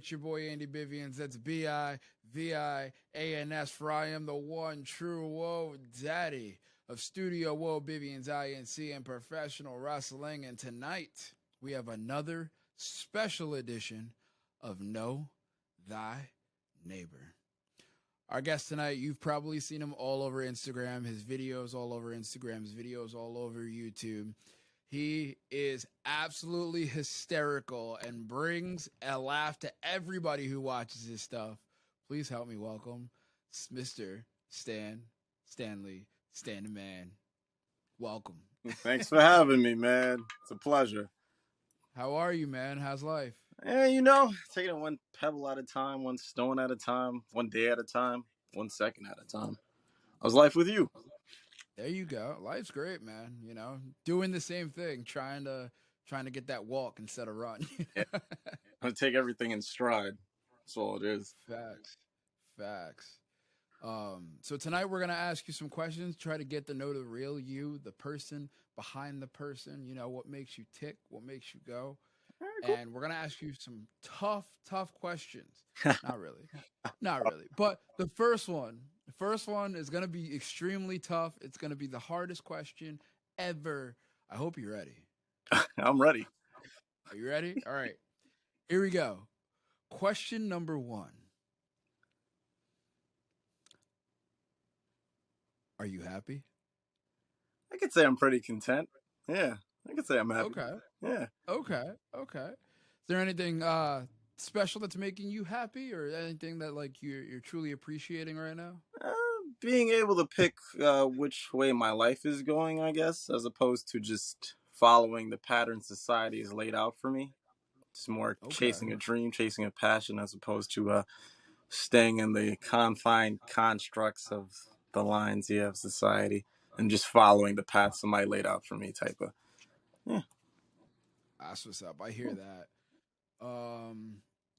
It's your boy Andy Bivians. That's Bivians for I am the one true Whoa Daddy of Studio Whoa Bivians INC and professional wrestling. And tonight we have another special edition of Know Thy Neighbor. Our guest tonight, you've probably seen him all over Instagram, his videos all over Instagram, his videos all over YouTube. He is absolutely hysterical and brings a laugh to everybody who watches his stuff. Please help me welcome Mr. Stanley, Stan the Man. Welcome. Thanks for having me, man. It's a pleasure. How are you, man? How's life? Taking it one pebble at a time, one stone at a time, one day at a time, 1 second at a time. How's life with you? There you go. Life's great, man. You know, doing the same thing, trying to get that walk instead of run. Yeah. I'm gonna take everything in stride. That's all it is. Facts. So tonight we're gonna ask you some questions, try to get to know the real you, the person behind the person. You know, what makes you tick, what makes you go. Cool. And we're gonna ask you some tough questions. Not really. But the first one is gonna be extremely tough. It's gonna be the hardest question ever. I hope you're ready. I'm ready. Are you ready? All right. Here we go. Question number 1. Are you happy? I could say I'm pretty content. Yeah, I could say I'm happy. Okay. Yeah. Okay. Is there anything special that's making you happy, or anything that like you're truly appreciating right now? Being able to pick which way my life is going, I guess, as opposed to just following the pattern society has laid out for me. It's more chasing a dream, chasing a passion, as opposed to staying in the confined constructs of the lines of society and just following the path somebody laid out for me type of. Yeah. That's what's up. I hear that.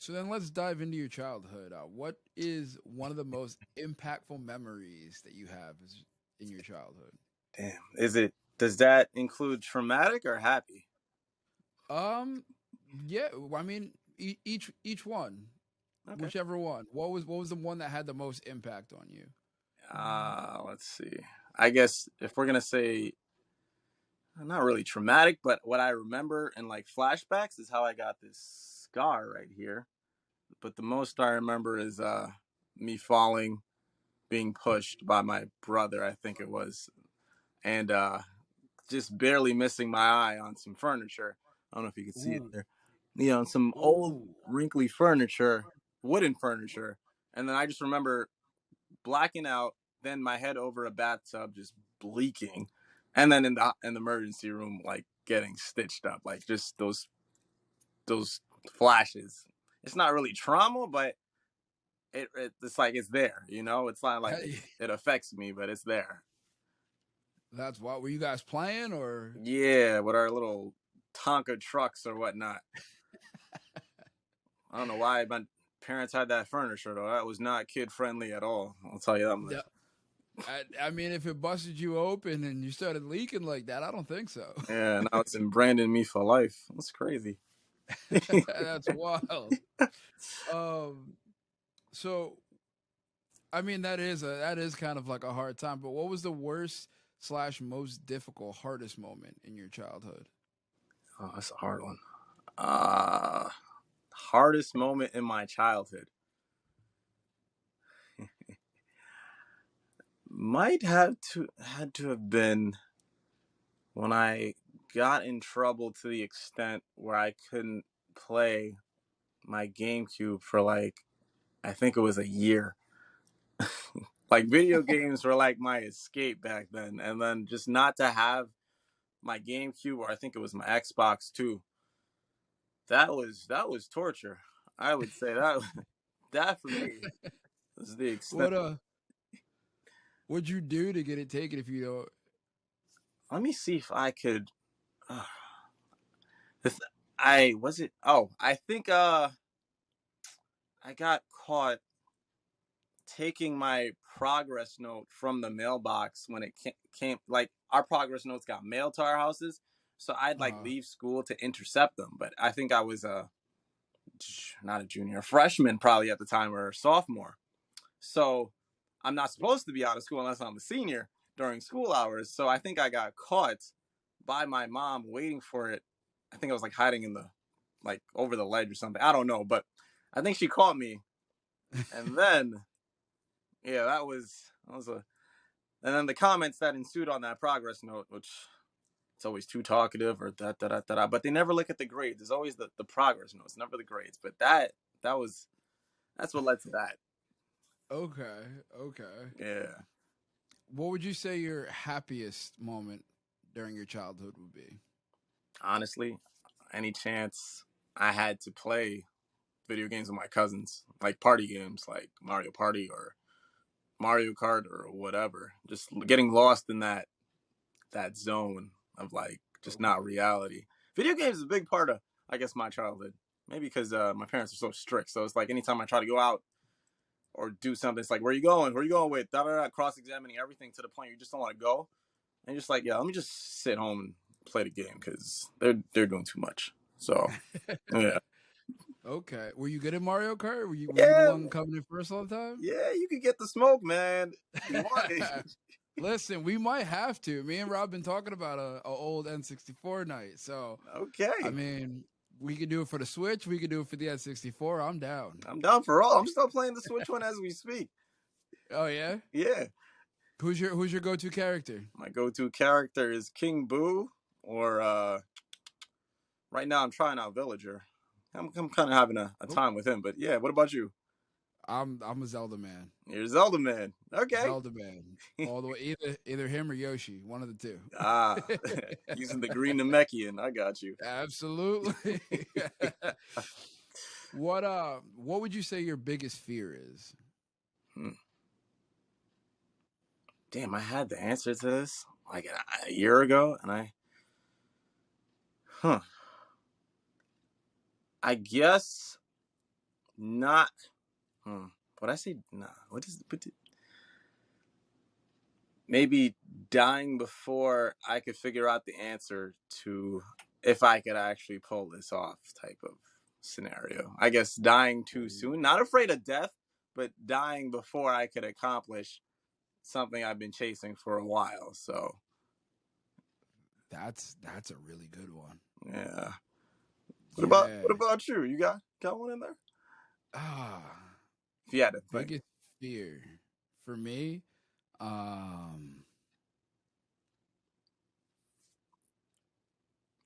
So then let's dive into your childhood. What is one of the most impactful memories that you have in your childhood? Damn. Does that include traumatic or happy? Yeah. I mean, each one, whichever one. What was the one that had the most impact on you? Let's see. I guess if we're gonna say not really traumatic, but what I remember in like flashbacks is how I got this scar right here. But the most I remember is me falling, being pushed by my brother, I think it was, and just barely missing my eye on some furniture. I don't know if you can see it there. Some old wrinkly furniture, wooden furniture. And then I just remember blacking out, then my head over a bathtub just leaking, and then in the emergency room like getting stitched up, like just those flashes. It's not really trauma, but it's like it's there, it's not like it affects me, but it's there. That's why. Were you guys playing or? Yeah, with our little Tonka trucks or whatnot. I don't know why my parents had that furniture though. That was not kid friendly at all. I'll tell you that much. I mean, if it busted you open and you started leaking like that, I don't think so. Yeah, now it's branding me for life. That's crazy. That's wild. So, I mean, that is kind of like a hard time. But what was the worst / most difficult, hardest moment in your childhood? Oh, that's a hard one. Hardest moment in my childhood. Might had to have been when I got in trouble to the extent where I couldn't play my GameCube for like, I think it was a year. Like video games were like my escape back then, and then just not to have my GameCube, or I think it was my Xbox too. That was torture. I would say that for me was the extent. What'd you do to get it taken if you don't? Let me see if I could. I think I got caught taking my progress note from the mailbox when it came. Like our progress notes got mailed to our houses, so I'd like leave school to intercept them. But I think I was not a junior, a freshman probably at the time, or a sophomore. So I'm not supposed to be out of school unless I'm a senior during school hours. So I think I got caught by my mom waiting for it. I think I was like hiding in the, like over the ledge or something. I don't know, but I think she caught me. And then, yeah, that was a, and then the comments that ensued on that progress note, which it's always too talkative or da. But they never look at the grades. It's always the progress notes, never the grades. But that's what led to that. Okay, okay. Yeah. What would you say your happiest moment during your childhood would be? Honestly, any chance I had to play video games with my cousins, like party games, like Mario Party or Mario Kart or whatever, just getting lost in that zone of like just not Okay. reality. Video games is a big part of, I guess, my childhood. Maybe because my parents are so strict, so it's like anytime I try to go out or do something, it's like, where you going? Where you going with? Da da da. Cross examining everything to the point you just don't want to go, and you're just like, yeah, let me just sit home and play the game because they're doing too much. So yeah, Okay. Were you good at Mario Kart? Were you the yeah, one coming in first all the time? yeah. You could get the smoke, man, if you want it. Listen, we might have to. Me and Rob been talking about a old N64 night. So, I Okay, mean, we could do it for the Switch. We could do it for the N64. I'm down. I'm down for all. I'm still playing the Switch one as we speak. Oh yeah. Yeah, Who's your go-to character? my go-to character is King Boo, or right now I'm trying out Villager. I'm kind of having a Oh, time with him, but yeah. What about you? I'm a Zelda man. You're Zelda man. Okay. Zelda man. All the way, either him or Yoshi, one of the two. Ah, using the green Namekian. I got you. Absolutely. What would you say your biggest fear is? Hmm. Damn, I had the answer to this like a year ago, and huh. I guess not. Hmm. What I say? Nah. Maybe dying before I could figure out the answer to if I could actually pull this off type of scenario. I guess dying too soon. Not afraid of death, but dying before I could accomplish something I've been chasing for a while. So That's a really good one. yeah. Yeah. What about you? You got one in there? Ah, If you had to think. biggest fear for me. Um,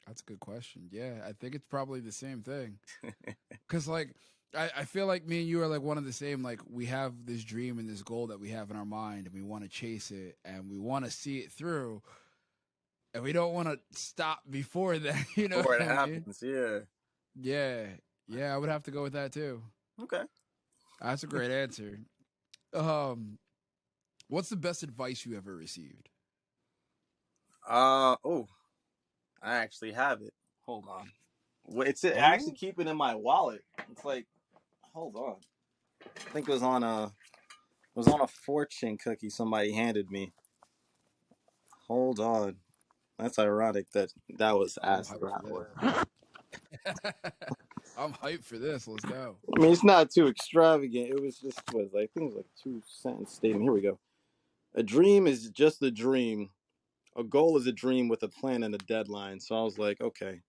that's a good question. Yeah, I think it's probably the same thing. Cause like I feel like me and you are like one of the same. Like we have this dream and this goal that we have in our mind, and we want to chase it, and we want to see it through, and we don't want to stop before that. You know Before what it I mean? happens, yeah. Yeah, yeah. I would have to go with that too. Okay. That's a great answer. Um, what's the best advice you ever received? Oh, I actually have it. Hold on. Wait, I actually Oh, keep it in my wallet. It's like, hold on. I think it was on a fortune cookie somebody handed me. Hold on. That's ironic that was I'm asked hyped for that way. this. I'm hyped for this. Let's go. I mean, it's not too extravagant. It was just what I think it was like a 2 sentence statement. Here we go. A dream is just a dream. A goal is a dream with a plan and a deadline. So I was like, okay,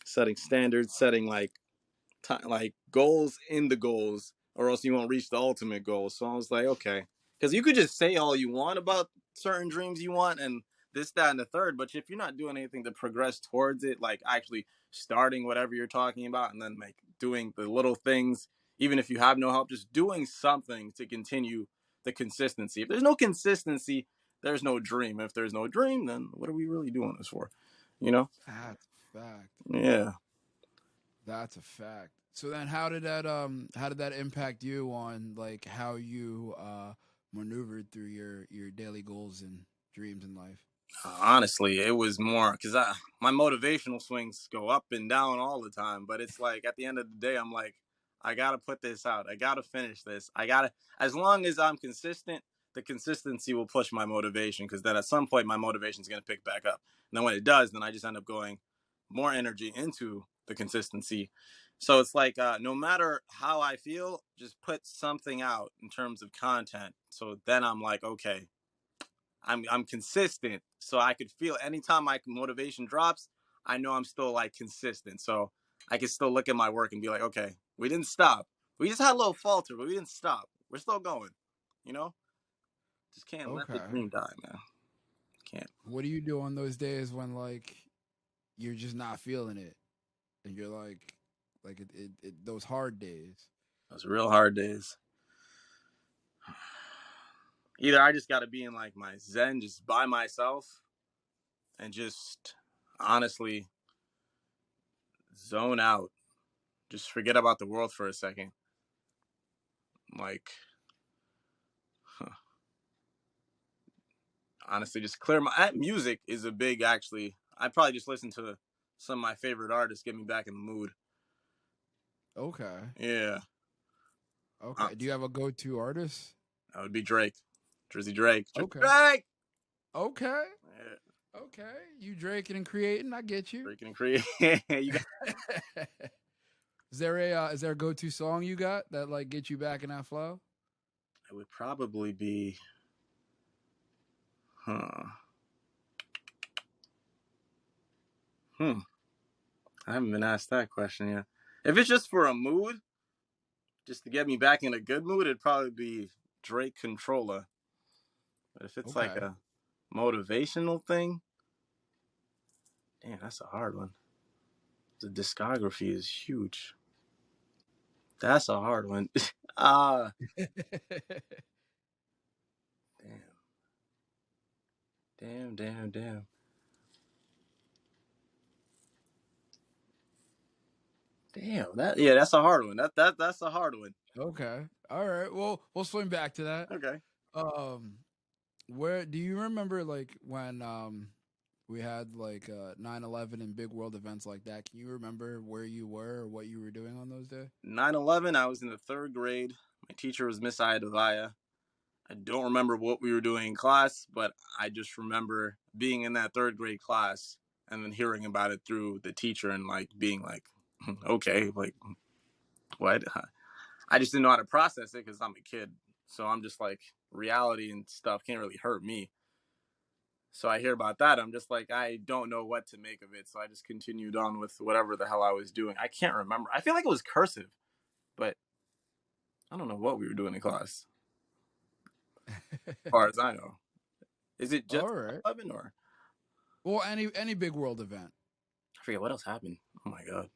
setting standards, setting like goals in the goals, or else you won't reach the ultimate goal. So I was like, okay, because you could just say all you want about certain dreams you want and this, that, and the third, but if you're not doing anything to progress towards it, like actually starting whatever you're talking about, and then like doing the little things, even if you have no help, just doing something to continue the consistency. If there's no consistency, there's no dream. If there's no dream, then what are we really doing this for? You know? That's a fact. Yeah. That's a fact. So then how did that impact you on like how you maneuvered through your daily goals and dreams in life? Honestly, it was more because my motivational swings go up and down all the time. But it's like at the end of the day, I'm like, I gotta put this out. I gotta finish this. I gotta. As long as I'm consistent, the consistency will push my motivation. Because then at some point, my motivation is gonna pick back up. And then when it does, then I just end up going more energy into the consistency. So it's like no matter how I feel, just put something out in terms of content. So then I'm like, okay, I'm consistent. So I could feel anytime my motivation drops, I know I'm still like consistent. So I can still look at my work and be like, okay, we didn't stop. We just had a little falter, but we didn't stop. We're still going. You know, just can't let the Okay. dream die, man. Can't. What do you do on those days when like you're just not feeling it and you're like those hard days? Those real hard days. Either I just got to be in like my zen, just by myself, and just honestly zone out. Just forget about the world for a second. Like, huh, honestly, just clear my music is a big actually. I probably just listen to some of my favorite artists, get me back in the mood. Okay. Yeah, Okay. Do you have a go-to artist? that would be Drake, Drizzy Drake, Okay. Drake. Okay. Yeah, Okay. You draking and creating, I get you. Drake and create. You got. Is there a go-to song you got that like gets you back in that flow? It would probably be, huh? Hmm. I haven't been asked that question yet. If it's just for a mood, just to get me back in a good mood, it'd probably be Drake Controller. But if it's like Okay. a motivational thing, damn, that's a hard one. The discography is huge. That's a hard one. Ah, damn, damn, damn, damn, damn. That's a hard one. That's a hard one. Okay. All right. Well, we'll swing back to that. Okay. Um, where do you remember like when we had like 9/11 and big world events like that? Can you remember where you were or what you were doing on those days? 9/11. I was in the third grade. My teacher was Miss Ayadavaya. I don't remember what we were doing in class, but I just remember being in that third grade class and then hearing about it through the teacher and like being like, okay, like what? I just didn't know how to process it because I'm a kid. So I'm just like, reality and stuff can't really hurt me. So I hear about that. I'm just like, I don't know what to make of it. So I just continued on with whatever the hell I was doing. I can't remember. I feel like it was cursive, but I don't know what we were doing in class, as far as I know. Is it just All right. 11 or Well, any big world event. I forget what else happened? Oh my God.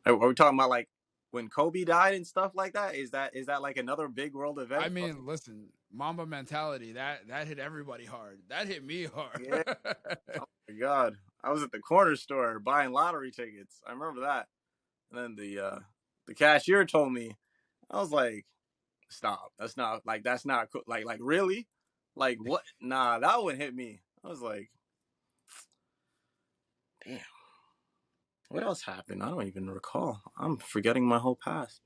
Are we talking about like when Kobe died and stuff like that? Is that like another big world event? I mean, listen, Mamba mentality that hit everybody hard. That hit me hard. Yeah. Oh my God. I was at the corner store buying lottery tickets. I remember that. And then the cashier told me, I was like, stop. That's not like really? Like what? Nah, that one hit me. I was like, damn. What else happened? I don't even recall. I'm forgetting my whole past.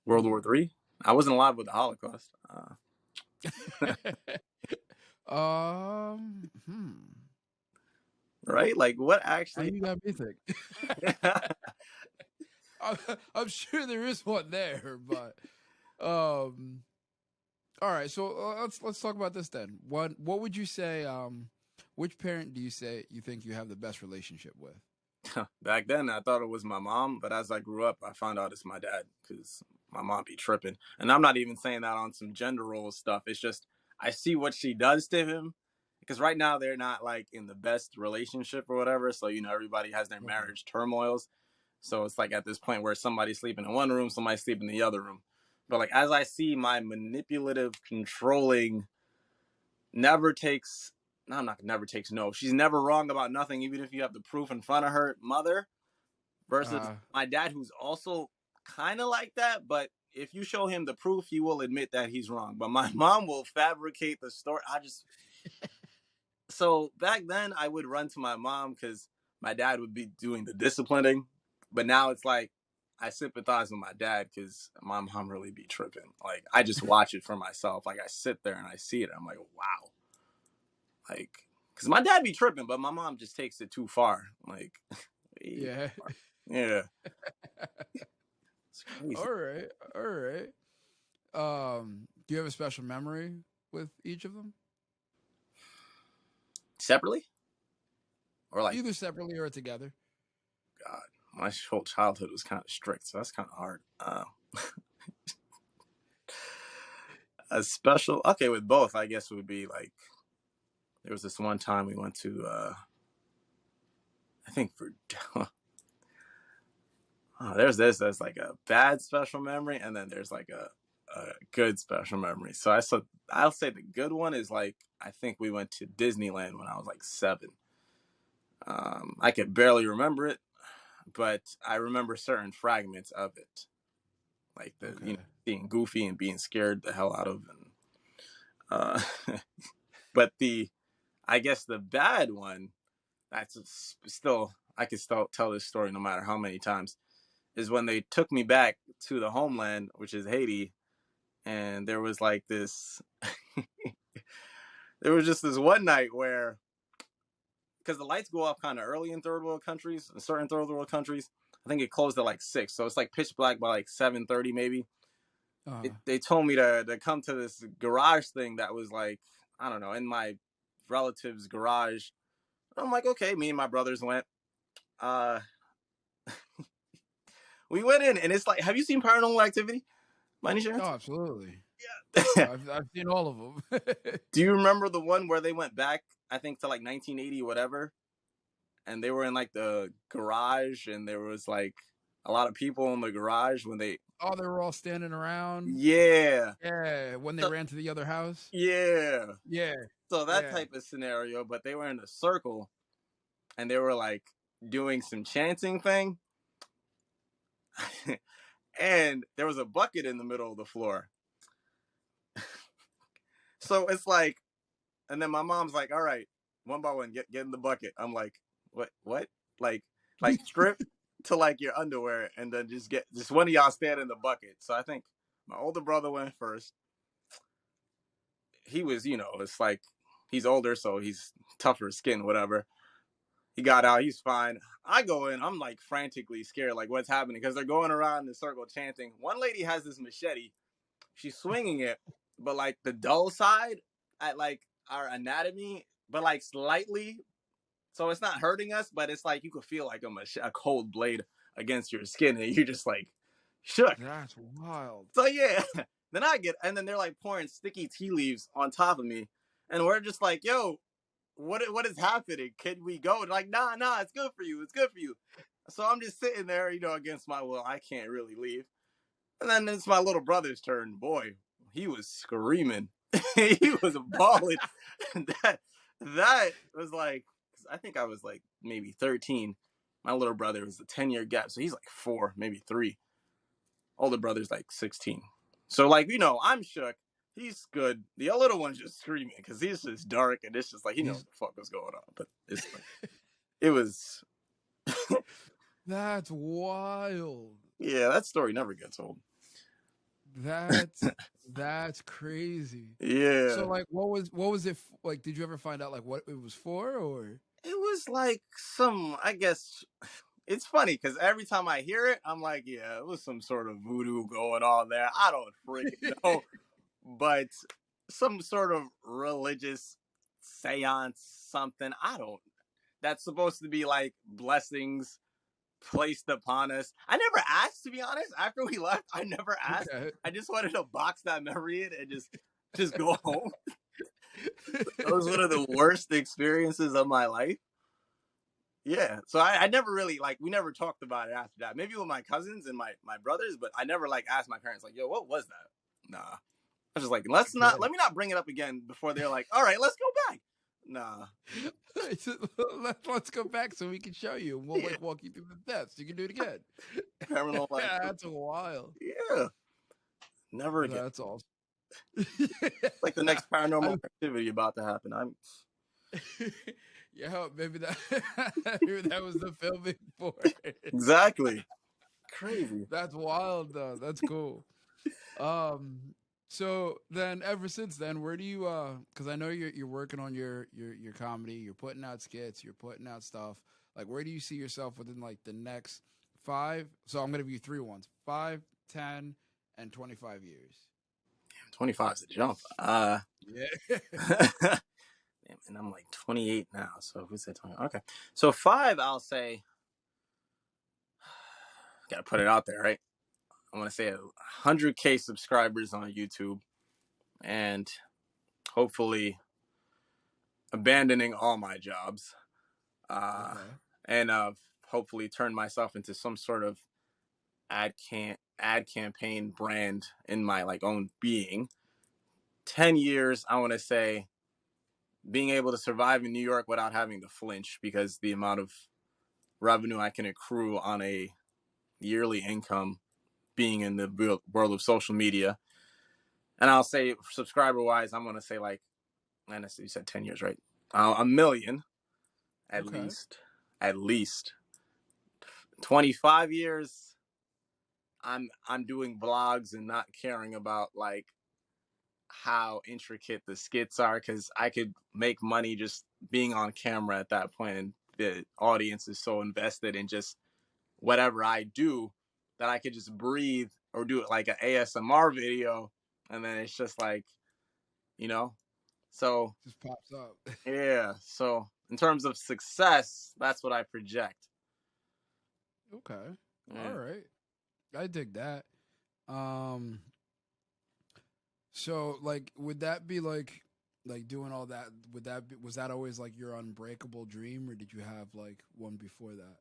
World War Hmm. Three. I wasn't alive with the Holocaust. Hmm. Right? Like what Now actually? you got me think. I'm sure there is one there, but um. All right, so let's talk about this then. What would you say? Which parent do you say you think you have the best relationship with? Back then, I thought it was my mom, but as I grew up, I found out it's my dad because my mom be tripping. And I'm not even saying that on some gender role stuff. It's just I see what she does to him because right now they're not like in the best relationship or whatever. So everybody has their Okay. marriage turmoils. So it's like at this point where somebody's sleeping in one room, somebody's sleeping in the other room. But like as I see my manipulative, controlling, never takes no, I'm not never takes no. She's never wrong about nothing, even if you have the proof in front of her. Mother versus Uh, my dad, who's also kind of like that, but if you show him the proof, he will admit that he's wrong. But my mom will fabricate the story. So back then I would run to my mom because my dad would be doing the disciplining, but now it's like I sympathize with my dad because my mom really be tripping. Like I just watch it for myself. Like I sit there and I see it. I'm like, wow, like Because my dad be tripping, but my mom just takes it too far. Like, way Yeah. too far. Yeah, it's crazy. All right. All right. Do you have a special memory with each of them? Separately or like, Either separately or together? God, my whole childhood was kind of strict, so that's kind of hard. A special, okay, with both, I guess would be like there was this one time we went to, I think for oh, there's like a bad special memory, and then there's like a good special memory. So I'll say the good one is like I think we went to Disneyland when I was like 7. I could barely remember it, but I remember certain fragments of it, like the Okay. being Goofy and being scared the hell out of, and uh, but I guess the bad one that's still I could still tell this story no matter how many times is when they took me back to the homeland, which is Haiti, and there was like this there was just this one night where because the lights go off kind of early in third world countries, in certain third world countries. I think it closed at like 6, so it's like pitch black by like 7:30 maybe. Uh, They told me to come to this garage thing that was like I don't know in my relative's garage. I'm like, okay, me and my brothers went. Uh, we went in, and it's like, have you seen Paranormal Activity by any oh, chance? absolutely. Yeah. I've seen all of them. Do you remember the one where they went back? I think to like 1980, whatever, and they were in like the garage, and there was like a lot of people in the garage when they. Oh, they were all standing around. Yeah. Yeah, when they So, ran to the other house. yeah. Yeah, So that yeah. type of scenario, but they were in a circle, and they were like doing some chanting thing, and there was a bucket in the middle of the floor. So it's like, and then my mom's like, "All right, one by one, get in the bucket." I'm like, "What? Like, strip to like your underwear, and then just one of y'all stand in the bucket." So I think my older brother went first. He was, it's like he's older, so he's tougher skin, whatever. He got out, he's fine. I go in, I'm like frantically scared, like what's happening because they're going around in a circle chanting. One lady has this machete, she's swinging it, but like the dull side at like our anatomy, but like slightly, so it's not hurting us, but it's like you could feel like a cold blade against your skin, and you're just like shook. That's wild. So yeah, and then they're like pouring sticky tea leaves on top of me, and we're just like, yo, what is happening? Can we go? And like, nah, it's good for you. It's good for you. So I'm just sitting there, against my will. I can't really leave. And then it's my little brother's turn. Boy, he was screaming. He was bawling. that was like, I think I was like maybe 13. My little brother was a 10-year gap, so he's like 4, maybe 3. Older brother's like 16. So like, I'm shook. He's good. The little one's just screaming because he's just dark, and it's just like he knows He's what the fuck was going on. But it's like it was. That's wild. Yeah, that story never gets old. That's crazy. Yeah, So like what was it like did you ever find out like what it was for or it was like I guess it's funny because every time I hear it, I'm like, yeah, it was some sort of voodoo going on there. I don't freaking know, but some sort of religious seance, something. I don't. That's supposed to be like blessings placed upon us. I never asked, to be honest. After we left, I never asked. okay. I just wanted to box that memory in and just go home. That was one of the worst experiences of my life. Yeah. So I never really like we never talked about it after that. Maybe with my cousins and my brothers, but I never like asked my parents like, yo, what was that? Nah. I was just like, let Okay. me not bring it up again before they're like, all right, let's go back. Nah. Let's go back so we can show you and we'll Yeah. like walk you through the steps. You can do it again. Paranormal That's activity. wild. Yeah. Never again. That's awesome. Like the next I, paranormal activity about to happen. I'm yeah, maybe that maybe that was the filming for it. exactly crazy. That's wild though. That's cool. Um So then, ever since then, where do you? Because I know you're working on your comedy. You're putting out skits. You're putting out stuff. Like, where do you see yourself within like the next 5? So I'm gonna give you 3 ones: 5, 10, and 25 years. 25 is a jump. Yeah. And I'm like 28 now. So if we say 20, okay. So 5, I'll say, gotta put it out there, right? I want to say 100K subscribers on YouTube, and hopefully abandoning all my jobs, uh, Okay. and hopefully turn myself into some sort of ad campaign brand in my like own being. 10 years, I want to say being able to survive in New York without having to flinch, because the amount of revenue I can accrue on a yearly income being in the world of social media. And I'll say subscriber wise, I'm going to say like, and you said 10 years, right? A million at Okay. least. At least 25 years. I'm doing vlogs and not caring about like how intricate the skits are, because I could make money just being on camera at that point, and the audience is so invested in just whatever I do that I could just breathe or do it like an ASMR video, and then it's just like, you know. So Just pops up. yeah, so in terms of success, that's what I project. Okay. All Yeah. right. I dig that. Um. So like, would that be like doing all that? Would that be, was that always like your unbreakable dream, or did you have like one before that?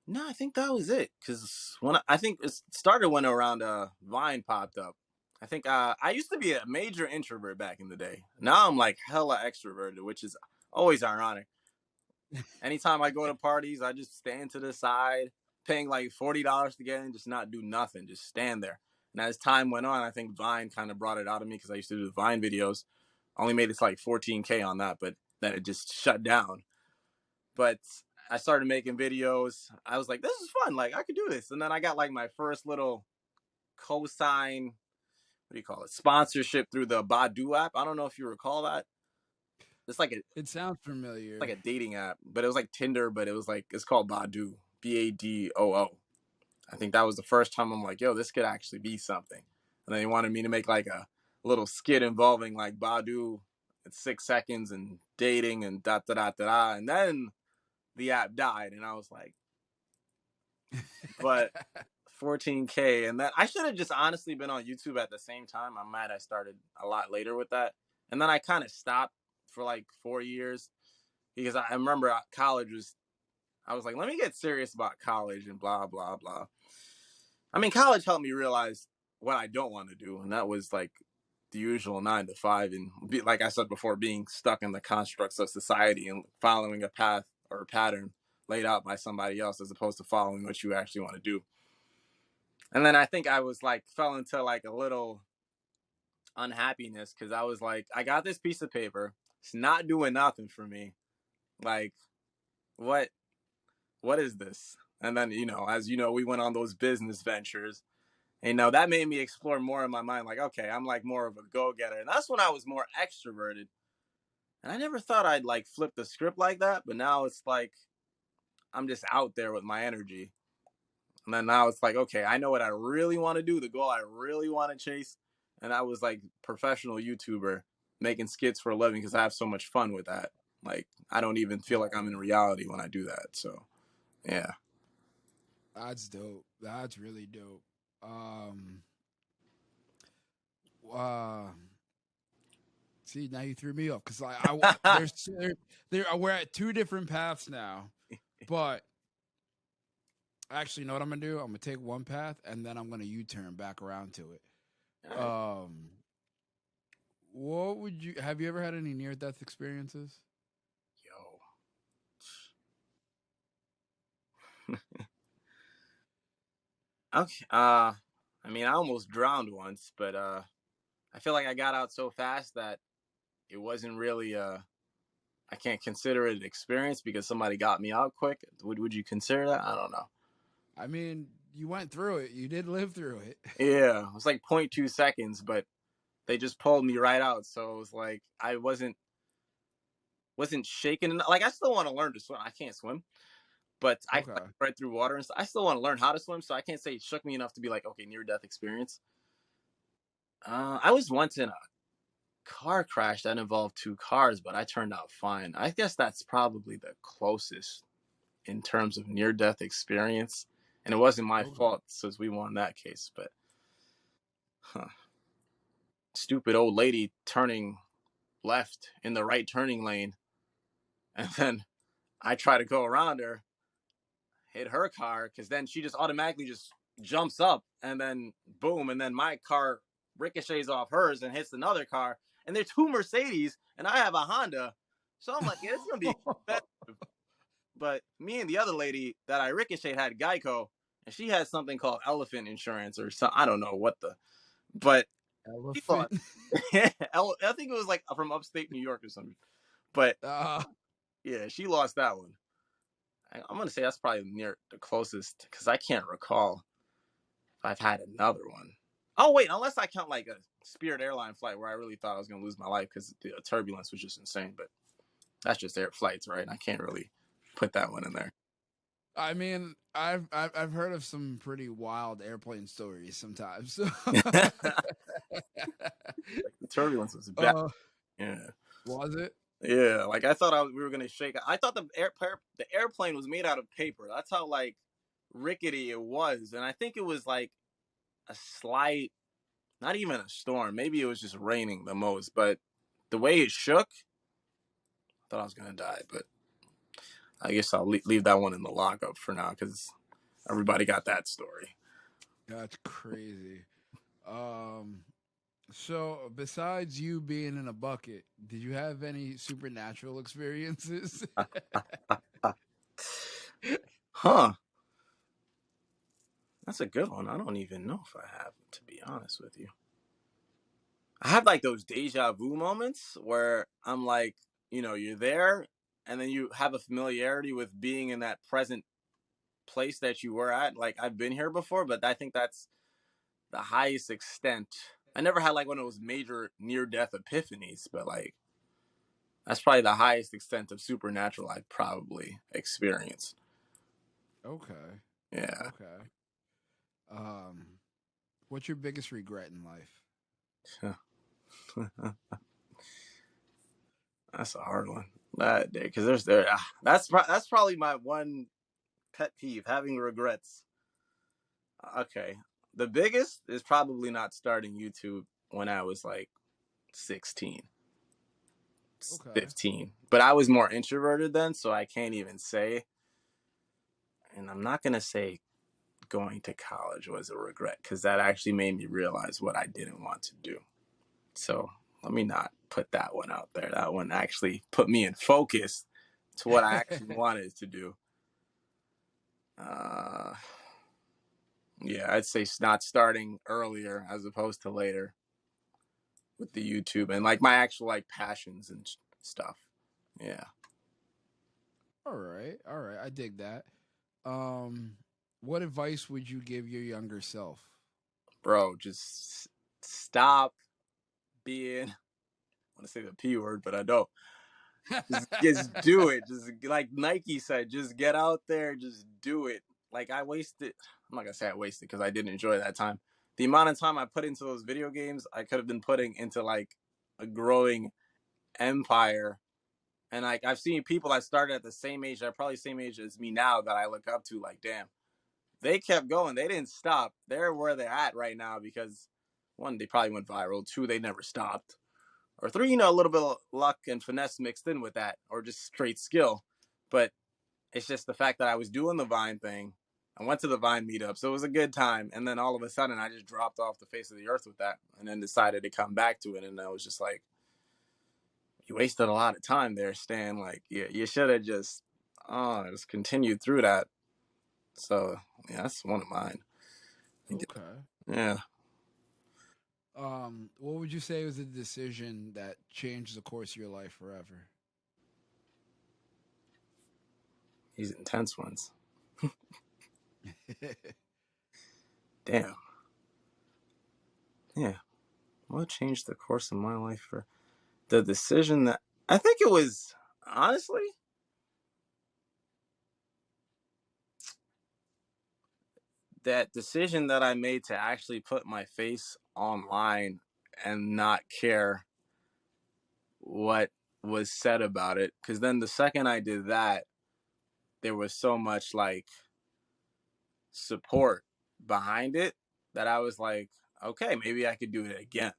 No, I think that was it. Because I think it started when around Vine popped up. I think I used to be a major introvert back in the day. Now I'm like hella extroverted, which is always ironic. Anytime I go to parties, I just stand to the side, paying like $40 to get in, just not do nothing, just stand there. And as time went on, I think Vine kind of brought it out of me, because I used to do the Vine videos. I only made it to like 14K on that, but then it just shut down. But I started making videos. I was like, this is fun. Like, I could do this. And then I got like my first little cosign, what do you call it? Sponsorship through the Badu app. I don't know if you recall that. It's like It sounds familiar. a dating app, but it was like Tinder, but it was like, it's called Badu, Badoo. I think that was the first time I'm like, yo, this could actually be something. And then they wanted me to make like a little skit involving like Badu in 6 seconds and dating and da da da da da. And then the app died, and I was like, but 14K, and that I should have just honestly been on YouTube at the same time. I'm mad I started a lot later with that. And then I kind of stopped for like 4 years, because I remember college was, I was like, let me get serious about college and blah, blah, blah. I mean, college helped me realize what I don't want to do. And that was like the usual 9 to 5. And like I said before, being stuck in the constructs of society and following a path or a pattern laid out by somebody else, as opposed to following what you actually want to do. And then I think I was like, fell into like a little unhappiness, because I was like, I got this piece of paper. It's not doing nothing for me. Like, what what is this? And then, as you know, we went on those business ventures. And that made me explore more in my mind, like, okay, I'm like more of a go-getter. And that's when I was more extroverted. And I never thought I'd like flip the script like that, but now it's like I'm just out there with my energy. And then now it's like, okay, I know what I really want to do, the goal I really want to chase. And I was like professional YouTuber making skits for a living, because I have so much fun with that. Like, I don't even feel like I'm in reality when I do that. So, yeah. That's dope. That's really dope. Um. Uh. See, now you threw me off because there we're at 2 different paths now, but actually, you know what I'm gonna do? I'm gonna take one path and then I'm gonna U-turn back around to it. All right. Um, what would you have you ever had any near-death experiences? Yo. Okay. I mean, I almost drowned once, but I feel like I got out so fast that it wasn't really I can't consider it an experience, because somebody got me out quick. Would you consider that? I don't know. I mean, you went through it. You did live through it. Yeah, it was like 0.2 seconds, but they just pulled me right out. So it was like I wasn't shaking. Like I still want to learn to swim. I can't swim, but I can, like, Okay. right through water and stuff. I still want to learn how to swim, so I can't say it shook me enough to be like, okay, near death experience. I was once in a car crash that involved two cars, but I turned out fine. I guess that's probably the closest in terms of near death experience. And it wasn't my Okay. fault since we won that case, but huh. Stupid old lady turning left in the right turning lane. And then I try to go around her, hit her car, because then she just automatically just jumps up and then boom. And then my car ricochets off hers and hits another car. And they're two Mercedes and I have a Honda. So I'm like, yeah, it's going to be expensive. But me and the other lady that I ricocheted had Geico, and she had something called elephant insurance or something. I don't know what the, but she lost. Elephant. I think it was like from upstate New York or something. But Uh, yeah, she lost that one. I'm gonna say that's probably near the closest because I can't recall if I've had another one. Oh wait, unless I count like a Spirit airline flight where I really thought I was gonna lose my life because the turbulence was just insane. But that's just air flights, right? I can't really put that one in there. I mean, I've heard of some pretty wild airplane stories sometimes. The turbulence was bad. uh, Yeah. was it? Yeah, like I thought we were gonna shake. I thought the airplane was made out of paper. That's how like rickety it was, and I think it was like a slight, not even a storm. Maybe it was just raining the most, but the way it shook, I thought I was gonna die. But I guess I'll leave that one in the lockup for now because everybody got that story. That's crazy. Um, so besides you being in a bucket, did you have any supernatural experiences? Huh? That's a good one. I don't even know if I have, to be honest with you. I have like those deja vu moments where I'm like, you're there and then you have a familiarity with being in that present place that you were at. Like I've been here before, but I think that's the highest extent. I never had like one of those major near death epiphanies, but like that's probably the highest extent of supernatural I've probably experienced. Okay. Yeah. Okay. Um, what's your biggest regret in life? That's a hard one. That day, because that's probably my one pet peeve, having regrets. Okay, the biggest is probably not starting YouTube when I was like 16, Okay. 15. But I was more introverted then, so I can't even say. And I'm not gonna say going to college was a regret because that actually made me realize what I didn't want to do. So let me not put that one out there. That one actually put me in focus to what I actually wanted to do. Uh, yeah, I'd say not starting earlier as opposed to later with the YouTube and like my actual like passions and stuff. Yeah, All right. All right. I dig that. Um, what advice would you give your younger self? bro, just stop being. I want to say the P word, but I don't. Just do it. Just like Nike said, just get out there, just do it. Like I wasted. I'm not gonna say I wasted because I didn't enjoy that time. The amount of time I put into those video games, I could have been putting into like a growing empire. And like I've seen people that started at the same age, that probably same age as me now, that I look up to. Like, damn, they kept going. They didn't stop. They're where they're at right now because one, they probably went viral. Two, they never stopped. Or three, a little bit of luck and finesse mixed in with that, or just straight skill. But it's just the fact that I was doing the Vine thing. I went to the Vine meetup, so it was a good time. And then all of a sudden, I just dropped off the face of the earth with that, and then decided to come back to it. And I was just like, you wasted a lot of time there, Stan. Like, you should have just continued through that. So yeah, that's one of mine. Okay. Yeah, What would you say was a decision that changed the course of your life forever? these intense ones. Damn. Yeah. What changed the course of my life for the decision that I think it was honestly that decision that I made to actually put my face online and not care what was said about it. Because then the second I did that, there was so much like support behind it that I was like, okay, maybe I could do it again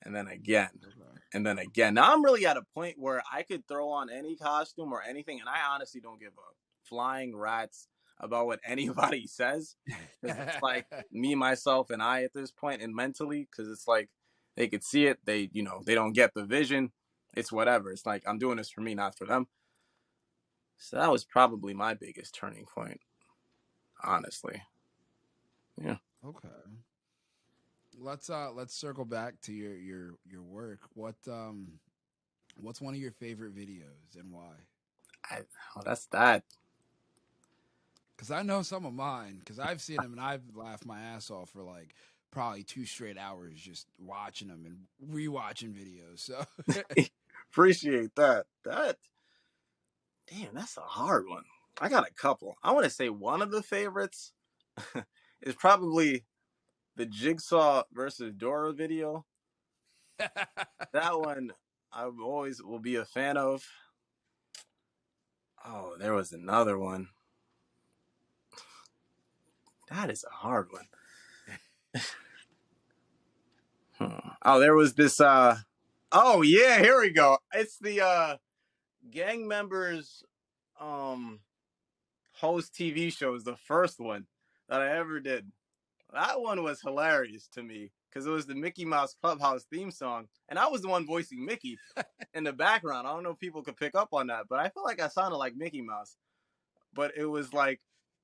and then again Okay. and then again. Now I'm really at a point where I could throw on any costume or anything, and I honestly don't give a flying rat's about what anybody says, because it's like me, myself, and I at this point, and mentally, because it's like they could see it, they don't get the vision. It's whatever. It's like I'm doing this for me, not for them. So that was probably my biggest turning point, honestly. Yeah. Okay. Let's circle back to your work. What's one of your favorite videos and why? I, oh, that's that. Because I know some of mine. Because I've seen them and I've laughed my ass off for like probably 2 straight hours just watching them and rewatching videos. So Appreciate that. Damn, that's a hard one. I got a couple. I want to say one of the favorites is probably the Jigsaw versus Dora video. That one I always will be a fan of. Oh, there was another one. That is a hard one. Oh, there was this oh yeah, here we go. It's the gang members host TV shows, the first one that I ever did. That one was hilarious to me because it was the Mickey Mouse Clubhouse theme song, and I was the one voicing Mickey in the background. I don't know if people could pick up on that, but I feel like I sounded like Mickey Mouse. But it was like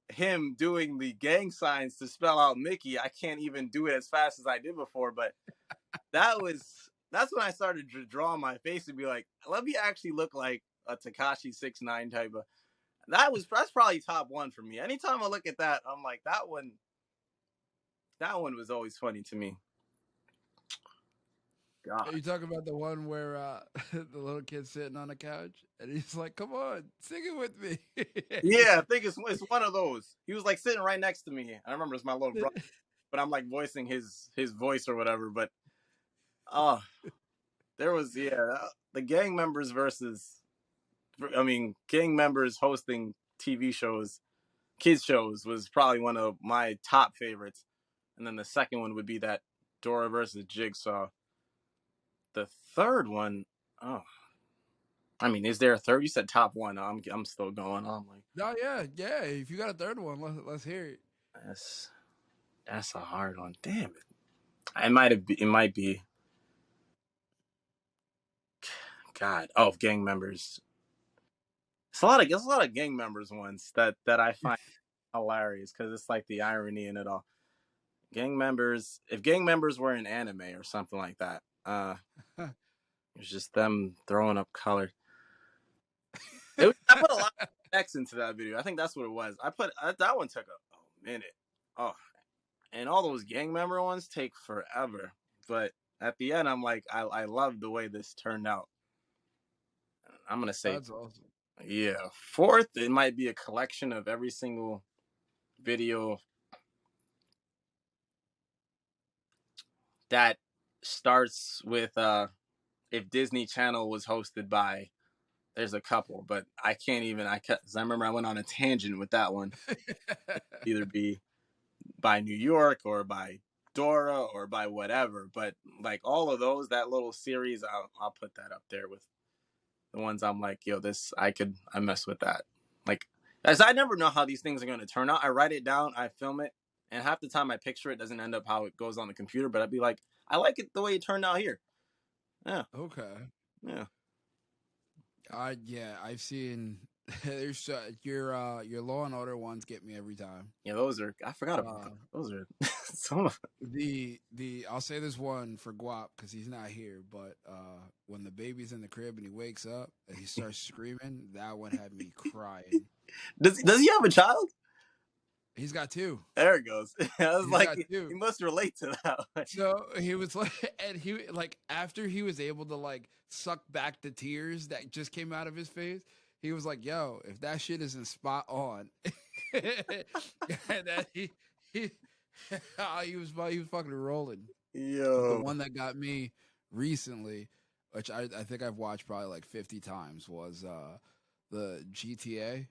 him doing the gang signs to spell out Mickey. I can't even do it as fast as I did before, but that's when I started to draw my face and be like, let me actually look like a Takashi 6ix9ine type of. That's probably top one for me. Anytime I look at that, I'm like that one. That one was always funny to me. are God. you talking about the one where the little kid's sitting on the couch and he's like, "Come on, sing it with me." Yeah, I think it's one of those. He was like sitting right next to me. I remember it's my little brother, but I'm like voicing his voice or whatever. But uh there was the gang members versus gang members hosting TV shows, kids shows was probably one of my top favorites. And then the second one would be that Dora versus Jigsaw. The third one, oh, I mean, is there a third? You said top one. I'm still going on. Like No, yeah. If you got a third one, let's hear it. that's that's a hard one. Damn it. It might be. God. Oh, gang members. It's a lot of gang members ones that I find hilarious because it's like the irony in it all. Gang members. If gang members were in anime or something like that, it's just them throwing up color. I put a lot of X into that video. I think that's what it was. That one took a minute. Oh, and all those gang member ones take forever. But at the end, I'm like, I love the way this turned out. I'm gonna say, That's awesome. yeah. Fourth, it might be a collection of every single video that starts with if Disney Channel was hosted by. There's a couple, but I can't even. I remember I went on a tangent with that one. Either be by New York or by Dora or by whatever. But like all of those, that little series, I'll put that up there with the ones I'm like, yo, I mess with that. Like, as I never know how these things are going to turn out. I write it down, I film it, and half the time I picture it doesn't end up how it goes on the computer. But I'd be like, I like it the way it turned out here. Yeah, Okay. yeah, I've seen there's your Law and Order ones get me every time. yeah. Those are I forgot about Uh, those are some of the I'll say this one for Guap because he's not here, but when the baby's in the crib and he wakes up and he starts screaming, that one had me crying. does he have a child? He's got two. There it goes. I was He's like, got he two. must relate to that. So he was like, and he like after he was able to like suck back the tears that just came out of his face, he was like, "Yo, if that shit isn't spot on," that he he was fucking rolling. But the Yo. one that got me recently, which I think I've watched probably like 50 times, was the GTA.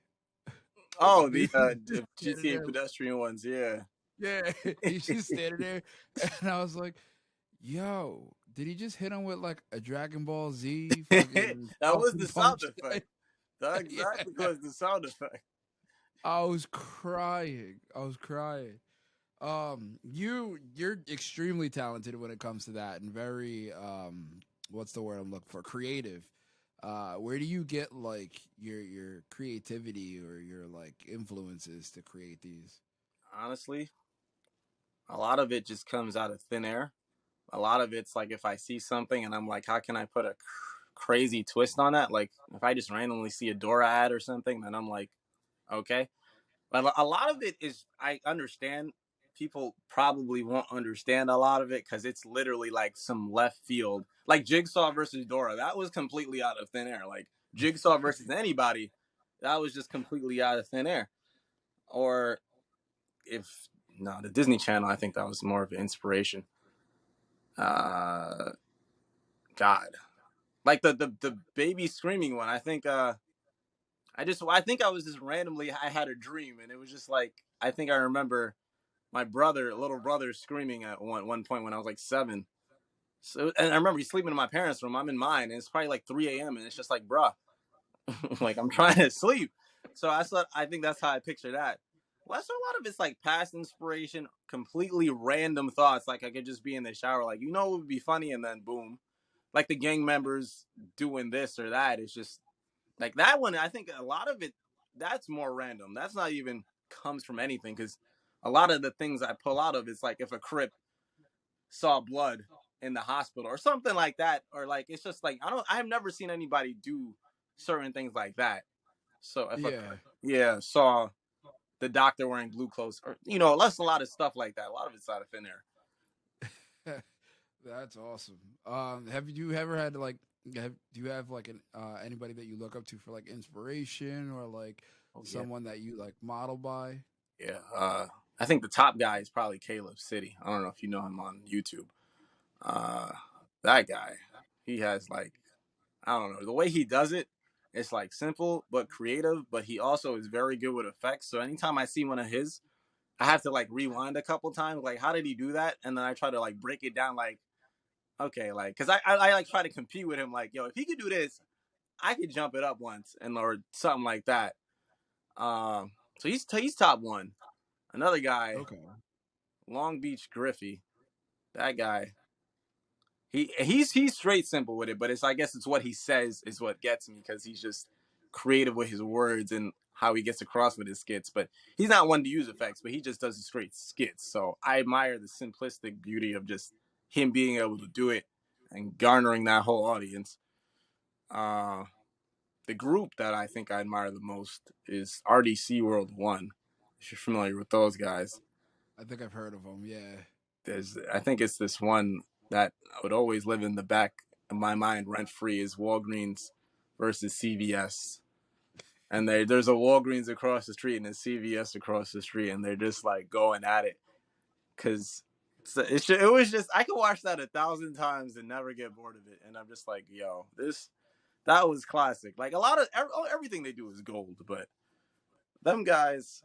Like Oh, dude, the standing GTA there, pedestrian ones, yeah. yeah, he's just standing there, and I was like, "Yo, did he just hit him with like a Dragon Ball Z fucking That was Falcon the sound punch?" effect. That Yeah, exactly was the sound effect. I was crying. I was crying. You're extremely talented when it comes to that, and very what's the word I'm looking for? Creative. Where do you get like your creativity or your like influences to create these? Honestly, a lot of it just comes out of thin air. A lot of it's like if I see something and I'm like, how can I put a crazy twist on that? Like if I just randomly see a Dora ad or something, then I'm like, okay. But a lot of it is I understand people probably won't understand a lot of it because it's literally like some left field, like Jigsaw versus Dora. That was completely out of thin air. Like Jigsaw versus anybody, that was just completely out of thin air. Or if no, the Disney Channel, I think that was more of an inspiration. Uh, God, like the baby screaming one. I think I think I was just randomly I had a dream and it was just like I think I remember my little brother, screaming at one point when I was like 7. So, and I remember he's sleeping in my parents' room. I'm in mine, and it's probably like 3 a.m. And it's just like, bruh, like I'm trying to sleep. So I think that's how I picture that. Well, so a lot of it's like past inspiration, completely random thoughts. Like I could just be in the shower, like it would be funny, and then boom, like the gang members doing this or that. It's just like that one. I think a lot of it that's more random. That's not even comes from anything because a lot of the things I pull out of it's like if a crip saw blood in the hospital or something like that, or like it's just like I have never seen anybody do certain things like that. So if a Yeah, yeah saw the doctor wearing blue clothes or less a lot of stuff like that. A lot of it's out of thin air. that's awesome. Have you ever had to like do you have like an anybody that you look up to for like inspiration or like Oh yeah, someone that you like model by? yeah. I think the top guy is probably Caleb City. I don't know if you know him on YouTube. Uh, that guy, he has like I don't know the way he does it. It's like simple but creative, but he also is very good with effects. So anytime I see one of his, I have to like rewind a couple times. Like, how did he do that? And then I try to like break it down. Like, okay, like, cause I like try to compete with him. Like, yo, if he could do this, I could jump it up once and or something like that. So he's top one. Another guy, Okay. Long Beach Griffey. That guy, he's straight simple with it, but I guess it's what he says is what gets me because he's just creative with his words and how he gets across with his skits. But he's not one to use effects, but he just does the straight skits. So I admire the simplistic beauty of just him being able to do it and garnering that whole audience. Uh, the group that I think I admire the most is RDC World One. If you're familiar with those guys, I think I've heard of them. Yeah. I think it's this one that would always live in the back of my mind rent free is Walgreens versus CVS. And there's a Walgreens across the street and a CVS across the street, and they're just like going at it. Cause it was just I could watch that 1,000 times and never get bored of it. And I'm just like, yo, that was classic. Like a lot of everything they do is gold, but them guys.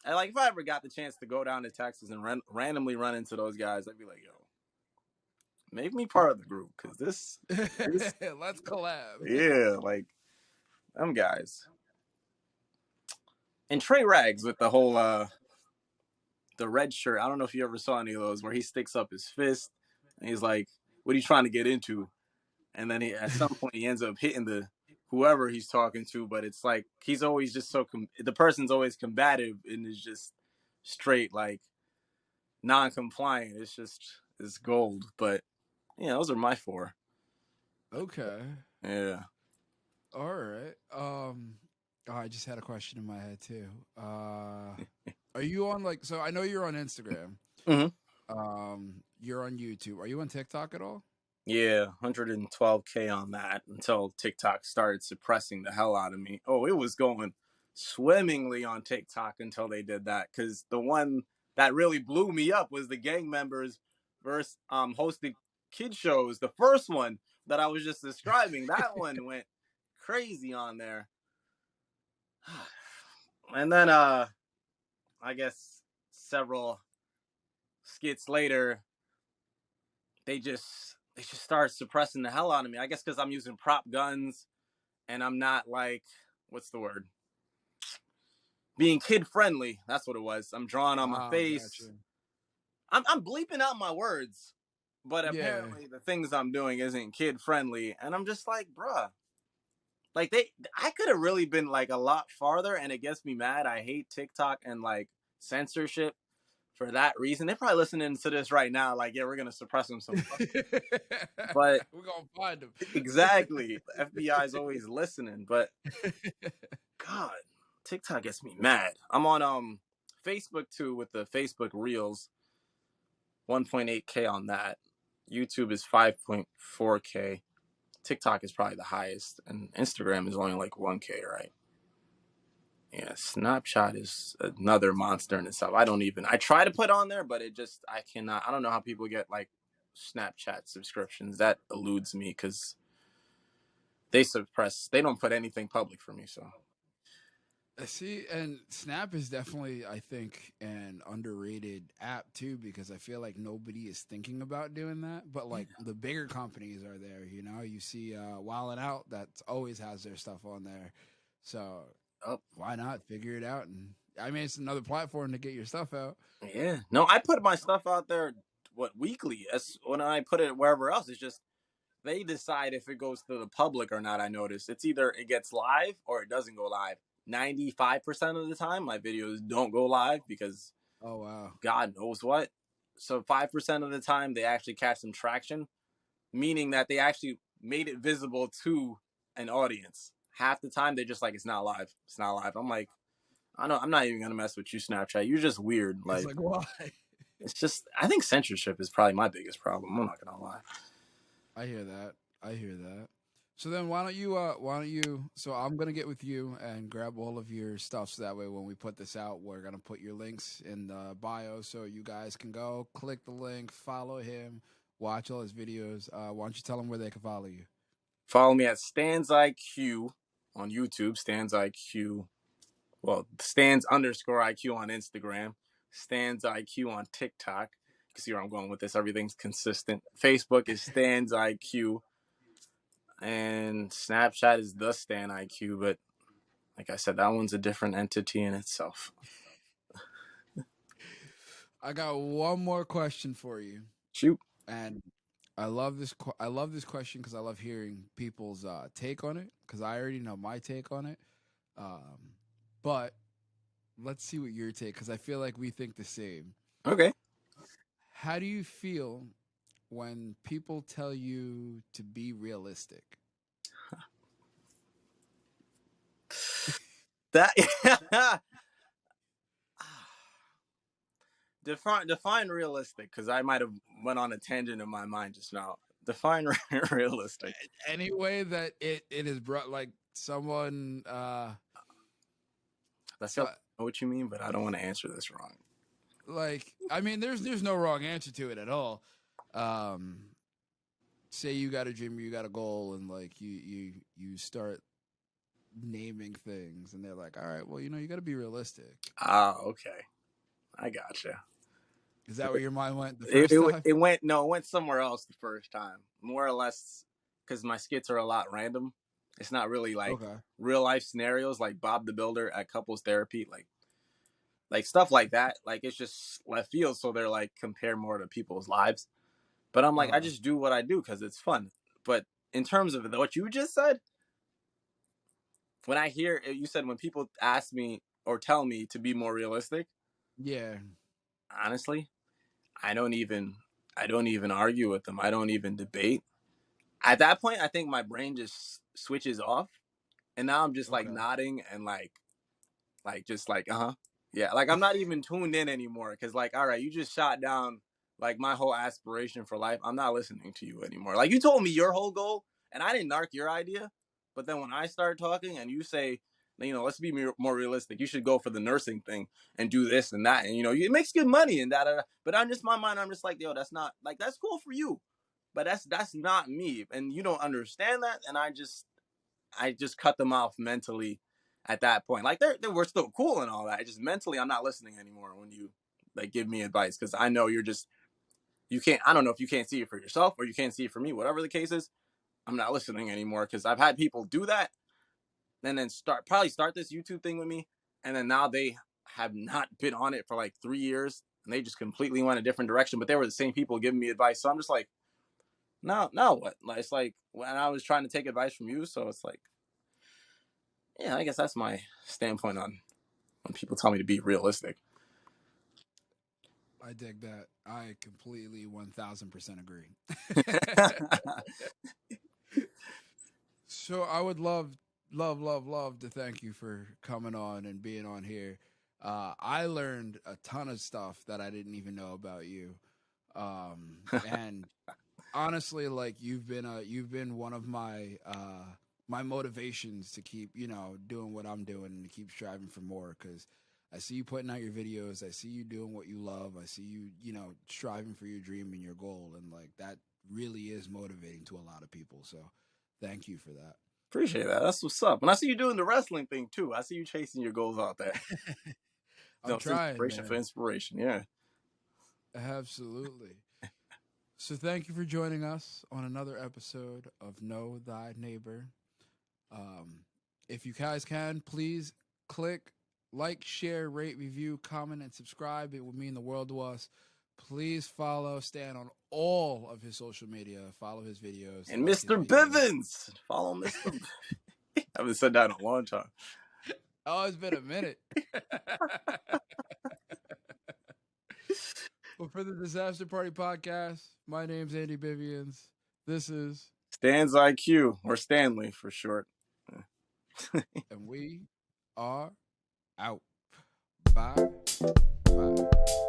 And like if I ever got the chance to go down to Texas and randomly run into those guys, I'd be like, yo, make me part of the group because this, Let's collab. yeah, like them guys. And Trey Rags with the whole the red shirt. I don't know if you ever saw any of those where he sticks up his fist and he's like, "What are you trying to get into?" And then at some point he ends up hitting the whoever he's talking to, but it's like he's always just the person's always combative and is just straight like non-compliant. It's gold, but yeah, those are my four. Okay. Yeah. All right. Oh, I just had a question in my head too. Are you on like? So I know you're on Instagram. Hmm. You're on YouTube. Are you on TikTok at all? Yeah, 112K on that until TikTok started suppressing the hell out of me. Oh, it was going swimmingly on TikTok until they did that. Because the one that really blew me up was the gang members versus hosted kid shows. The first one that I was just describing, that one went crazy on there. And then I guess several skits later, they just start suppressing the hell out of me. I guess because I'm using prop guns and I'm not like, what's the word? Being kid friendly. That's what it was. I'm drawing on my Ah, face. gotcha. I'm bleeping out my words, but Yeah. apparently the things I'm doing isn't kid friendly. And I'm just like, bruh, like I could have really been like a lot farther, and it gets me mad. I hate TikTok and like censorship for that reason. They're probably listening to this right now, like, yeah, we're gonna suppress them some fucking way. But We're gonna find them. exactly, the FBI is always listening. But God, TikTok gets me mad. I'm on Facebook too with the Facebook Reels, 1.8K on that. YouTube is 5.4K. TikTok is probably the highest, and Instagram is only like 1K, right? Yeah, Snapchat is another monster in itself. I try to put on there, but I cannot. I don't know how people get like Snapchat subscriptions. That eludes me because they don't put anything public for me. So, See, and Snap is definitely, I think, an underrated app too, because I feel like nobody is thinking about doing that. But like the bigger companies are there, you see Wild 'N Out that always has their stuff on there. So oh, why not figure it out? And I mean, it's another platform to get your stuff out. yeah. No, I put my stuff out there, what, weekly. As when I put it wherever else, it's just they decide if it goes to the public or not. I notice it's either it gets live or it doesn't go live. 95% of the time, my videos don't go live because Oh wow. God knows what. So 5% of the time, they actually catch some traction, meaning that they actually made it visible to an audience. Half the time, they're just like, it's not live. It's not live. I'm like, I know I'm not even gonna mess with you, Snapchat. You're just weird. It's Like, like why? it's just I think censorship is probably my biggest problem. I'm not gonna lie. I hear that. I hear that. So then why don't you so I'm gonna get with you and grab all of your stuff so that way when we put this out, we're gonna put your links in the bio so you guys can go click the link, follow him, watch all his videos. Why don't you tell them where they can follow you? Follow me at Stans IQ on YouTube. Stans IQ. Well, Stans underscore IQ on Instagram. Stans IQ on TikTok. You can see where I'm going with this. Everything's consistent. Facebook is Stans IQ. And Snapchat is the Stan IQ, but like I said, that one's a different entity in itself. I got one more question for you. Shoot. And I love this question because I love hearing people's take on it because I already know my take on it. Um, but let's see what your take because I feel like we think the same. Okay. How do you feel when people tell you to be realistic? That define realistic because I might have went on a tangent in my mind just now. Define realistic. Any way that it is brought like someone I feel so, like I know what you mean, but I don't want to answer this wrong. like I mean there's no wrong answer to it at all. Um say you got a dream, you got a goal and like you start naming things and they're like, "All right, well, you got to be realistic." Ah, okay. I gotcha. Is that where your mind went the It, first it, time? it went no, it went somewhere else the first time. More or less because my skits are a lot random. It's not really like Okay. real life scenarios like Bob the Builder at couples therapy, like stuff like that. Like it's just left field, so they're like compare more to people's lives. But I'm like, I Uh just do what I do because it's fun. But in terms of what you just said, when I hear you said when people ask me or tell me to be more realistic, yeah. honestly, I don't even I don't even argue with them. I don't even debate. At that point, I think my brain just switches off, and now I'm just like Okay. nodding and like just like Yeah, like I'm not even tuned in anymore because, like, all right, you just shot down like my whole aspiration for life. I'm not listening to you anymore. Like, you told me your whole goal, and I didn't narc your idea. But then when I start talking and you say, let's be more realistic. You should go for the nursing thing and do this and that, and it makes good money and that. But I'm just my mind. I'm just like, yo, that's not like that's cool for you, but that's not me, and you don't understand that. And I just cut them off mentally at that point. Like they were still cool and all that. I just mentally I'm not listening anymore when you like give me advice because I know you can't. I don't know if you can't see it for yourself or you can't see it for me. Whatever the case is, I'm not listening anymore because I've had people do that and then start this YouTube thing with me, and then now they have not been on it for like 3 years and they just completely went a different direction. But they were the same people giving me advice, so I'm just like, now what? Like, it's like when I was trying to take advice from you, so it's like, yeah, I guess that's my standpoint on when people tell me to be realistic. I dig that. I completely 1000% agree. So I would love to thank you for coming on and being on here. I learned a ton of stuff that I didn't even know about you. And honestly, like you've been one of my motivations to keep doing what I'm doing and to keep striving for more. Because I see you putting out your videos, I see you doing what you love, I see you striving for your dream and your goal, and like that really is motivating to a lot of people. So thank you for that. Appreciate that. That's what's up. And I see you doing the wrestling thing too. I see you chasing your goals out there. I'm It's trying, inspiration for man. inspiration. Yeah. Absolutely. So thank you for joining us on another episode of Know Thy Neighbor. Um, if you guys can, please click like, share, rate, review, comment, and subscribe. It would mean the world to us. Please follow Stan on all of his social media. Follow his videos. And Like his Mr. videos. Bivens. Follow Mr. I haven't said that in a long time. Oh, it's been a minute. Well, for the Disaster Party Podcast, my name's Andy Bivians. This is Stan's IQ, or Stanley for short. and we are out. Bye. Bye.